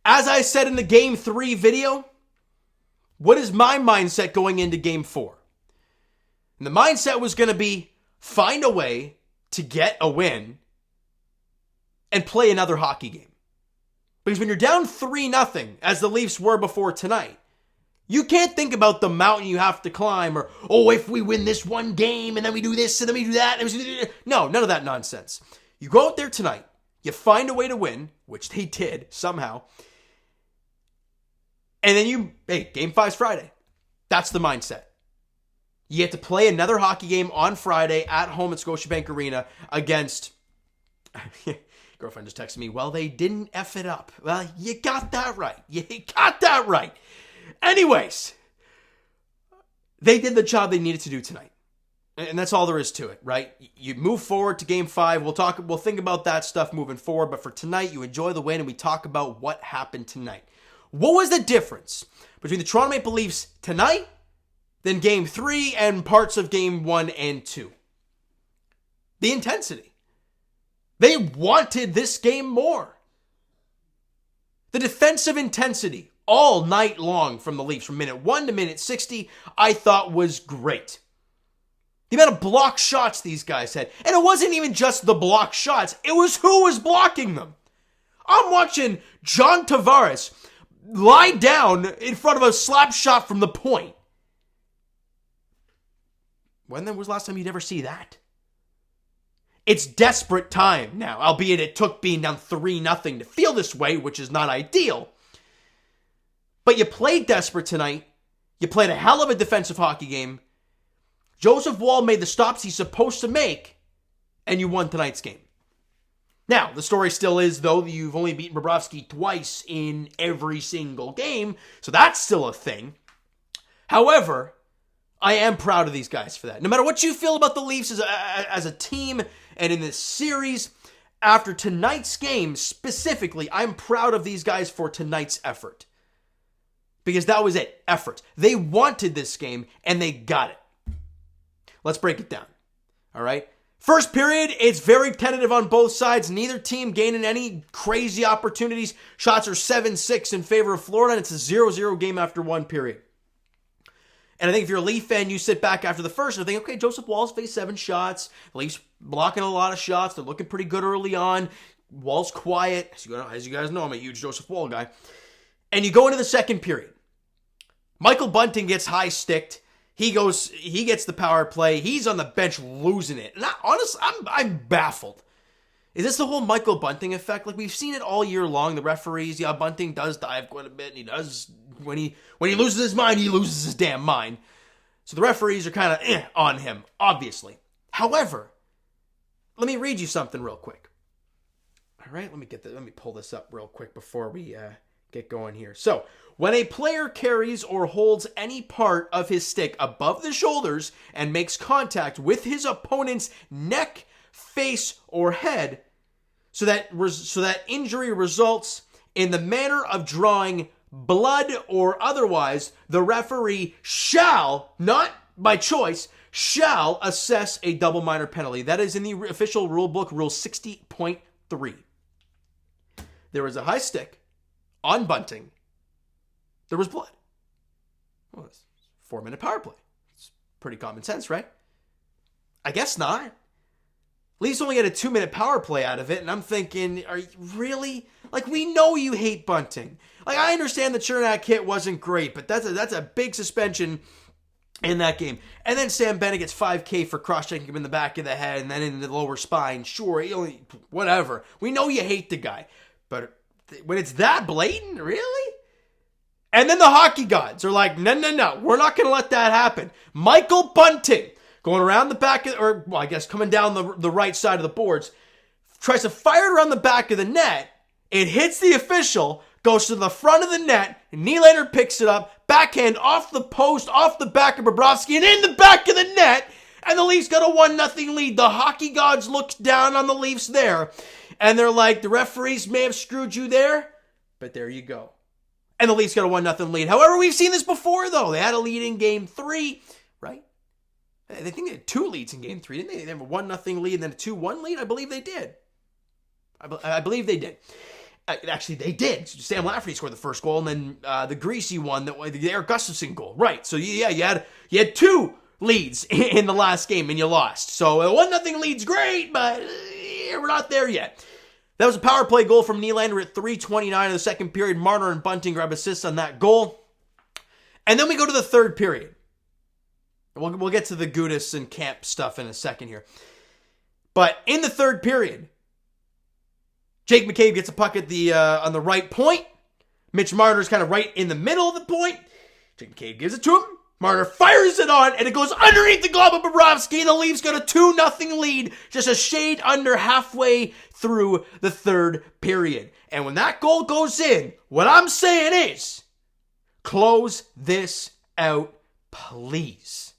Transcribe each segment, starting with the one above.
As I said in the Game 3 video, what is my mindset going into Game 4? And the mindset was going to be find a way to get a win and play another hockey game. Because when you're down 3-0, as the Leafs were before tonight, you can't think about the mountain you have to climb or, oh, if we win this one game and then we do this and then we do that. No, none of that nonsense. You go out there tonight, you find a way to win, which they did somehow, and then Game 5's Friday. That's the mindset. You get to play another hockey game on Friday at home at Scotiabank Arena against... Girlfriend just texted me, well, they didn't F it up. Well, you got that right. You got that right. Anyways, they did the job they needed to do tonight. And that's all there is to it, right? You move forward to Game 5. We'll think about that stuff moving forward. But for tonight, you enjoy the win and we talk about what happened tonight. What was the difference between the Toronto Maple Leafs tonight than Game 3 and parts of Game 1 and 2? The intensity. They wanted this game more. The defensive intensity all night long from the Leafs, from minute 1 to minute 60, I thought was great. The amount of block shots these guys had. And it wasn't even just the block shots. It was who was blocking them. I'm watching John Tavares lie down in front of a slap shot from the point. When was the last time you'd ever see that? It's desperate time now, albeit it took being down 3-0 to feel this way, which is not ideal. But you played desperate tonight. You played a hell of a defensive hockey game. Joseph Woll made the stops he's supposed to make, and you won tonight's game. Now, the story still is, though, that you've only beaten Bobrovsky twice in every single game, so that's still a thing. However, I am proud of these guys for that. No matter what you feel about the Leafs as a team and in this series, after tonight's game specifically, I'm proud of these guys for tonight's effort. Because that was it, effort. They wanted this game, and they got it. Let's break it down. All right? First period, it's very tentative on both sides. Neither team gaining any crazy opportunities. Shots are 7-6 in favor of Florida, and it's a 0-0 game after one period. And I think if you're a Leaf fan, you sit back after the first and think, okay, Joseph Woll's faced 7 shots. The Leafs blocking a lot of shots. They're looking pretty good early on. Woll's quiet. As you guys know, I'm a huge Joseph Woll guy. And you go into the second period. Michael Bunting gets high-sticked. He gets the power play. He's on the bench losing it. And honestly, I'm baffled. Is this the whole Michael Bunting effect? Like, we've seen it all year long. The referees, yeah, Bunting does dive quite a bit. And he does, when he loses his mind, he loses his damn mind. So the referees are kind of on him, obviously. However, let me read you something real quick. All right, let me pull this up real quick before we get going here. So, when a player carries or holds any part of his stick above the shoulders and makes contact with his opponent's neck, face, or head, so that injury results in the manner of drawing blood or otherwise, the referee shall, not by choice, shall assess a double minor penalty. That is in the official rule book, Rule 60.3. There was a high stick on Bunting. There was blood. Well, it's a 4-minute power play. It's pretty common sense, right? I guess not. Leafs only got a 2-minute power play out of it, and I'm thinking, are you really? Like, we know you hate Bunting. Like, I understand the Chernak hit wasn't great, but that's a big suspension in that game. And then Sam Bennett gets 5K for cross-checking him in the back of the head and then in the lower spine. Sure, whatever. We know you hate the guy. But when it's that blatant, really? And then the hockey gods are like, no, we're not going to let that happen. Michael Bunting, going around the back, coming down the right side of the boards, tries to fire it around the back of the net. It hits the official, goes to the front of the net, and Nylander picks it up, backhand off the post, off the back of Bobrovsky, and in the back of the net, and the Leafs got a 1-0 lead. The hockey gods looked down on the Leafs there, and they're like, the referees may have screwed you there, but there you go. And the Leafs got a 1-0 lead. However, we've seen this before, though. They had a lead in Game 3, right? I think they had 2 leads in Game 3, didn't they? They have a 1-0 lead and then a 2-1 lead? I believe they did. I believe they did. Actually, they did. Sam Lafferty scored the first goal, and then the Greasy one, the Eric Gustafson goal. Right. So yeah, you had 2 leads in the last game, and you lost. So a 1-0 lead's great, but we're not there yet. That was a power play goal from Nylander at 3:29 of the second period. Marner and Bunting grab assists on that goal, and then we go to the third period. We'll get to the Gudas and Camp stuff in a second here, but in the third period, Jake McCabe gets a puck at the on the right point. Mitch Marner's kind of right in the middle of the point. Jake McCabe gives it to him. Marner fires it on, and it goes underneath the glove of Bobrovsky, and the Leafs got a 2-0 lead, just a shade under halfway through the third period. And when that goal goes in, what I'm saying is, close this out, please.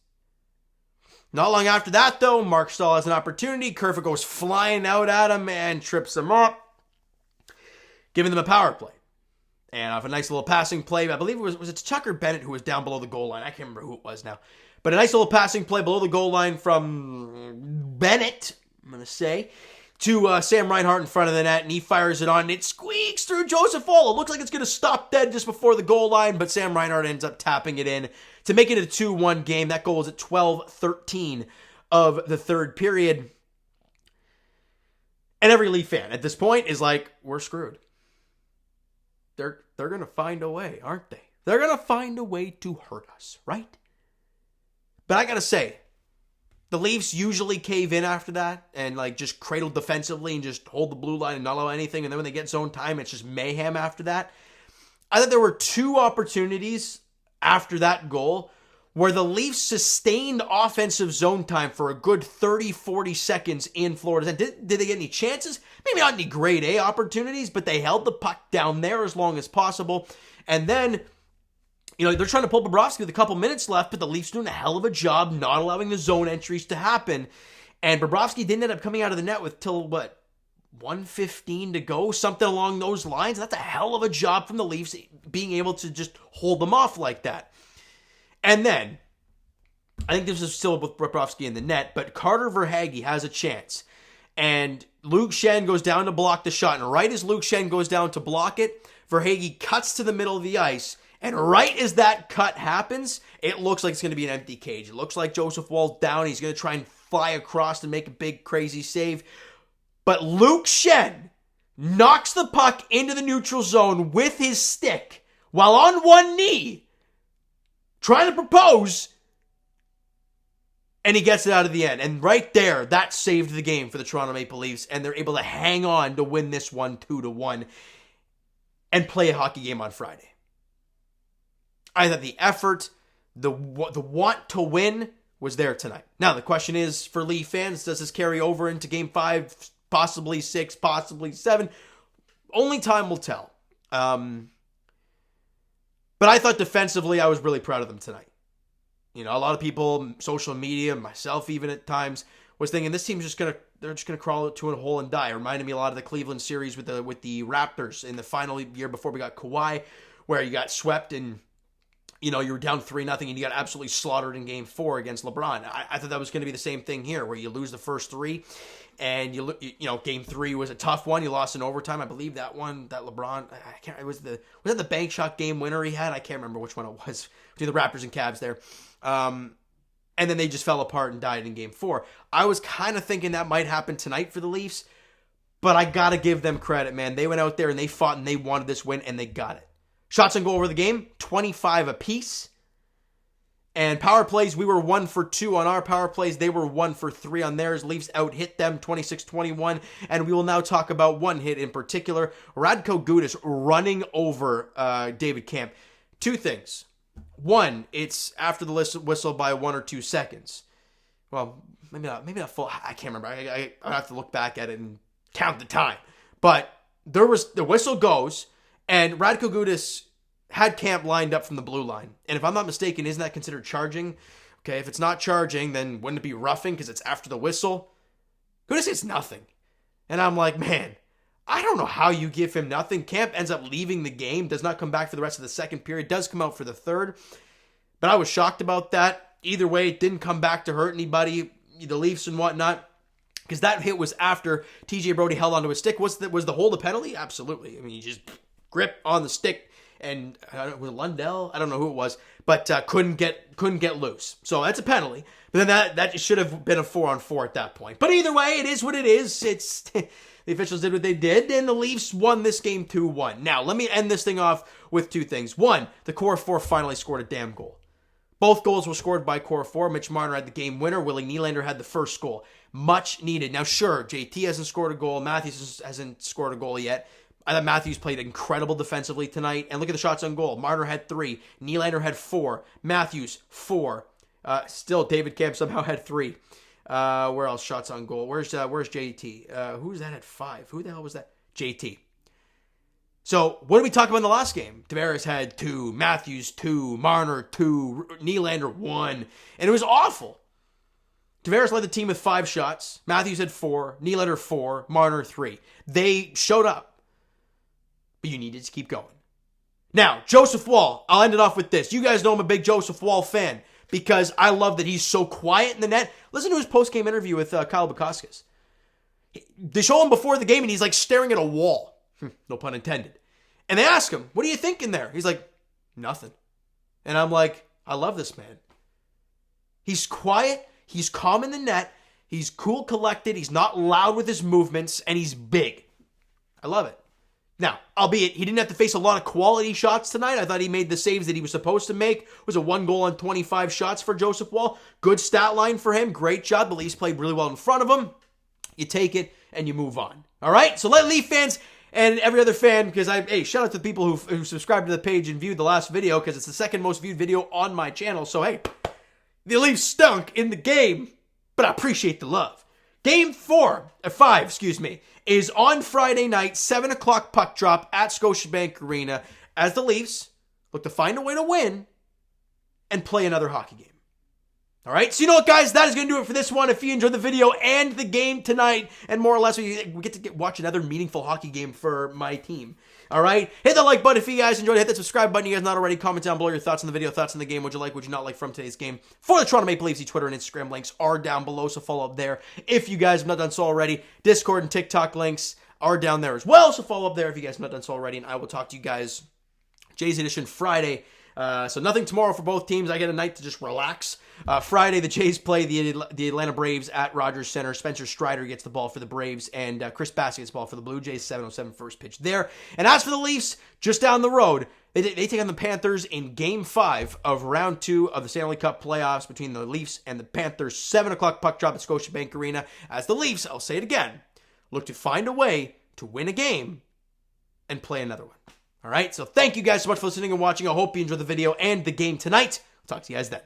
Not long after that, though, Mark Stahl has an opportunity. Kerfoot goes flying out at him and trips him up, giving them a power play. And off a nice little passing play, I believe it was Tucker Bennett who was down below the goal line. I can't remember who it was now. But a nice little passing play below the goal line from Bennett, I'm going to say, to Sam Reinhart in front of the net. And he fires it on, and it squeaks through Joseph Woll. It looks like it's going to stop dead just before the goal line, but Sam Reinhart ends up tapping it in to make it a 2-1 game. That goal was at 12:13 of the third period. And every Leaf fan at this point is like, we're screwed. They're going to find a way, aren't they? They're going to find a way to hurt us, right? But I got to say, the Leafs usually cave in after that and like just cradle defensively and just hold the blue line and not allow anything. And then when they get zone time, it's just mayhem after that. I thought there were 2 opportunities after that goal where the Leafs sustained offensive zone time for a good 30, 40 seconds in Florida. Did they get any chances? Maybe not any grade A opportunities, but they held the puck down there as long as possible. And then, they're trying to pull Bobrovsky with a couple minutes left, but the Leafs doing a hell of a job not allowing the zone entries to happen. And Bobrovsky didn't end up coming out of the net with till, 1:15 to go, something along those lines. That's a hell of a job from the Leafs being able to just hold them off like that. And then, I think this is still with Bobrovsky in the net, but Carter Verhaeghe has a chance. And Luke Schenn goes down to block the shot. And right as Luke Schenn goes down to block it, Verhaeghe cuts to the middle of the ice. And right as that cut happens, it looks like it's going to be an empty cage. It looks like Joseph Woll's down. He's going to try and fly across and make a big, crazy save. But Luke Schenn knocks the puck into the neutral zone with his stick while on one knee, trying to propose, and he gets it out of the end. And right there, that saved the game for the Toronto Maple Leafs, and they're able to hang on to win this one 2-1 and play a hockey game on Friday. I thought the effort, the want to win was there tonight. Now, the question is, for Leaf fans, does this carry over into Game 5, possibly 6, possibly 7? Only time will tell. But I thought defensively, I was really proud of them tonight. A lot of people, social media, myself even at times, was thinking this team's they're just gonna crawl to a hole and die. It reminded me a lot of the Cleveland series with the Raptors in the final year before we got Kawhi, where you got swept and you were down 3-0 and you got absolutely slaughtered in Game 4 against LeBron. I thought that was going to be the same thing here, where you lose the first 3, and Game 3 was a tough one. You lost in overtime. I believe that one, that LeBron, I can't. Was that the bank shot game winner he had? I can't remember which one it was between the Raptors and Cavs there. And then they just fell apart and died in Game 4. I was kind of thinking that might happen tonight for the Leafs, but I got to give them credit, man. They went out there and they fought and they wanted this win, and they got it. Shots on goal over the game, 25 apiece. And power plays, we were 1 for 2 on our power plays. They were 1 for 3 on theirs. Leafs out-hit them 26-21. And we will now talk about one hit in particular. Radko Gudas running over David Camp. 2 things. One, it's after the whistle by 1 or 2 seconds. Well, maybe not full. I can't remember. I have to look back at it and count the time. But the whistle goes, and Radko Gudas had Camp lined up from the blue line. And if I'm not mistaken, isn't that considered charging? Okay, if it's not charging, then wouldn't it be roughing because it's after the whistle? Gudas gets nothing. And I'm like, man, I don't know how you give him nothing. Camp ends up leaving the game, does not come back for the rest of the second period, does come out for the third. But I was shocked about that. Either way, it didn't come back to hurt anybody, the Leafs and whatnot. Because that hit was after TJ Brody held onto his stick. Was the hold a penalty? Absolutely. I mean, he just grip on the stick, and was it Lundell? I don't know who it was, but couldn't get loose. So that's a penalty. But then that should have been a 4-on-4 at that point. But either way, it is what it is. It's the officials did what they did, and the Leafs won this game 2-1. Now, let me end this thing off with two things. One, the core four finally scored a damn goal. Both goals were scored by core four. Mitch Marner had the game winner. Willie Nylander had the first goal. Much needed. Now, sure, JT hasn't scored a goal. Matthews hasn't scored a goal yet. I thought Matthews played incredible defensively tonight. And look at the shots on goal. Marner had 3. Nylander had 4. Matthews, 4. Still, David Camp somehow had 3. Where else shots on goal? Where's JT? Who's that at 5? Who the hell was that? JT. So, what did we talk about in the last game? Tavares had 2, Matthews 2, Marner 2, Nylander 1, and it was awful. Tavares led the team with 5 shots. Matthews had 4, Nylander 4, Marner 3. They showed up, but you needed to keep going. Now, Joseph Woll, I'll end it off with this. You guys know I'm a big Joseph Woll fan because I love that he's so quiet in the net. Listen to his post-game interview with Kyle Bukauskas. They show him before the game, and he's like staring at a wall. No pun intended. And they ask him, what are you thinking there? He's like, nothing. And I'm like, I love this man. He's quiet. He's calm in the net. He's cool, collected. He's not loud with his movements. And he's big. I love it. Now, albeit he didn't have to face a lot of quality shots tonight. I thought he made the saves that he was supposed to make. It was a 1 goal on 25 shots for Joseph Woll. Good stat line for him. Great job. The Leafs played really well in front of him. You take it and you move on. All right? So let Leaf fans and every other fan, because shout out to the people who subscribed to the page and viewed the last video, because it's the second most viewed video on my channel. So, hey, the Leafs stunk in the game, but I appreciate the love. Game 5, is on Friday night, 7 o'clock puck drop at Scotiabank Arena, as the Leafs look to find a way to win and play another hockey game. All right, so you know what, guys? That is going to do it for this one. If you enjoyed the video and the game tonight, and more or less, we get to watch another meaningful hockey game for my team. All right, hit that like button if you guys enjoyed. Hit that subscribe button. You guys not already. Comment down below your thoughts on the video, thoughts on the game. Would you like, would you not like from today's game? For the Toronto Maple Leafs, Twitter and Instagram links are down below, so follow up there if you guys have not done so already. Discord and TikTok links are down there as well, so follow up there if you guys have not done so already. And I will talk to you guys Jays Edition Friday. So nothing tomorrow for both teams. I get a night to just relax. Friday, the Jays play the Atlanta Braves at Rogers Center. Spencer Strider gets the ball for the Braves, and Chris Bassett gets the ball for the Blue Jays. 7:07 first pitch there. And as for the Leafs, just down the road, they take on the Panthers in Game 5 of Round 2 of the Stanley Cup playoffs between the Leafs and the Panthers. 7 o'clock puck drop at Scotiabank Arena. As the Leafs, I'll say it again, look to find a way to win a game and play another one. All right, so thank you guys so much for listening and watching. I hope you enjoyed the video and the game tonight. I'll talk to you guys then.